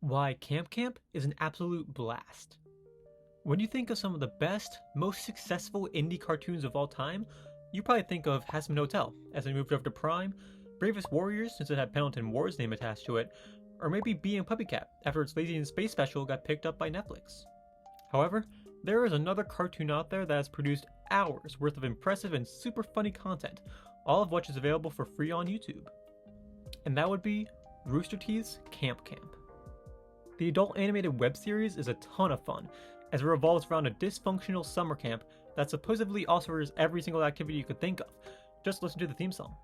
Why CapCut is an absolute blast. When you think of some of the best, most successful indie cartoons of all time, you probably think of Hazbin Hotel as it moved over to Prime, Bravest Warriors since it had Pendleton Ward's name attached to it, or maybe Bee and PuppyCat after its Lazy in Space special got picked up by Netflix. However, there is another cartoon out there that has produced hours worth of impressive and super funny content, all of which is available for free on YouTube. And that would be Rooster Teeth's CapCut. The adult animated web series is a ton of fun, as it revolves around a dysfunctional summer camp that supposedly offers every single activity you could think of. Just listen to the theme song.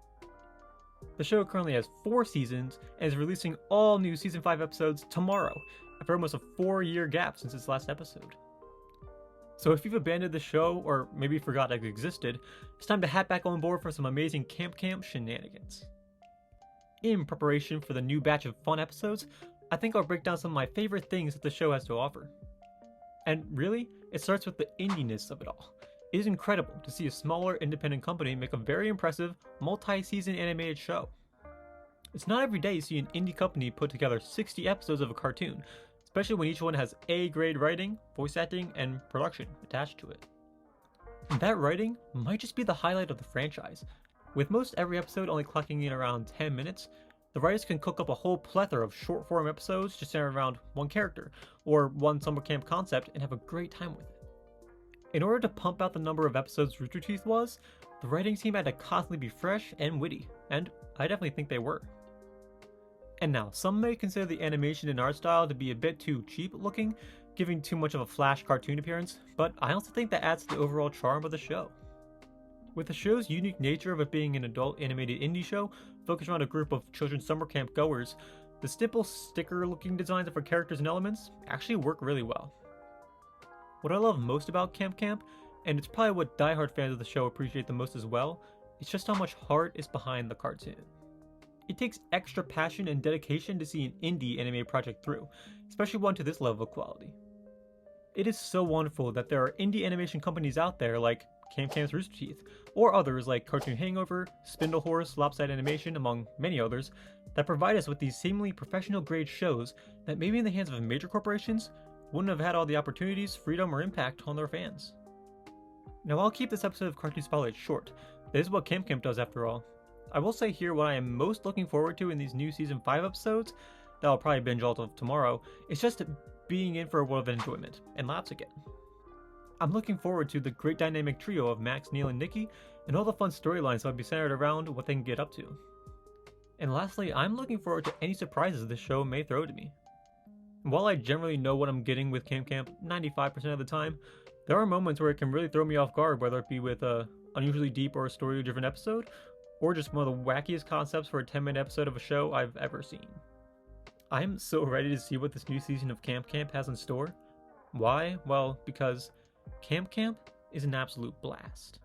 The show currently has 4 seasons and is releasing all new season 5 episodes tomorrow, after almost a 4-year gap since its last episode. So if you've abandoned the show, or maybe forgot it existed, it's time to hat back on board for some amazing CapCut shenanigans. In preparation for the new batch of fun episodes, I think I'll break down some of my favorite things that the show has to offer. And really, it starts with the indie-ness of it all. It is incredible to see a smaller independent company make a very impressive, multi-season animated show. It's not every day you see an indie company put together 60 episodes of a cartoon, especially when each one has A-grade writing, voice acting, and production attached to it. And that writing might just be the highlight of the franchise. With most every episode only clocking in around 10 minutes, the writers can cook up a whole plethora of short-form episodes just centered around one character, or one summer camp concept, and have a great time with it. In order to pump out the number of episodes Rooster Teeth was, the writing team had to constantly be fresh and witty, and I definitely think they were. And now, some may consider the animation and art style to be a bit too cheap looking, giving too much of a flash cartoon appearance, but I also think that adds to the overall charm of the show. With the show's unique nature of it being an adult animated indie show focused around a group of children's summer camp goers, the simple sticker looking designs of our characters and elements actually work really well. What I love most about CapCut, and it's probably what diehard fans of the show appreciate the most as well, is just how much heart is behind the cartoon. It takes extra passion and dedication to see an indie anime project through, especially one to this level of quality. It is so wonderful that there are indie animation companies out there like CapCut's Rooster Teeth, or others like Cartoon Hangover, Spindle Horse, Lopside Animation, among many others, that provide us with these seemingly professional grade shows that maybe in the hands of major corporations wouldn't have had all the opportunities, freedom, or impact on their fans. Now I'll keep this episode of Cartoon Spotlight short. This is what CapCut does after all. I will say here what I am most looking forward to in these new season 5 episodes, that I'll probably binge all of tomorrow, is just being in for a world of enjoyment, and laughs again. I'm looking forward to the great dynamic trio of Max, Neil, and Nikki, and all the fun storylines that will be centered around what they can get up to. And lastly, I'm looking forward to any surprises this show may throw to me. And while I generally know what I'm getting with CapCut 95% of the time, there are moments where it can really throw me off guard, whether it be with a unusually deep or story-driven episode, or just one of the wackiest concepts for a 10-minute episode of a show I've ever seen. I'm so ready to see what this new season of CapCut has in store. Why? Well, because CapCut is an absolute blast.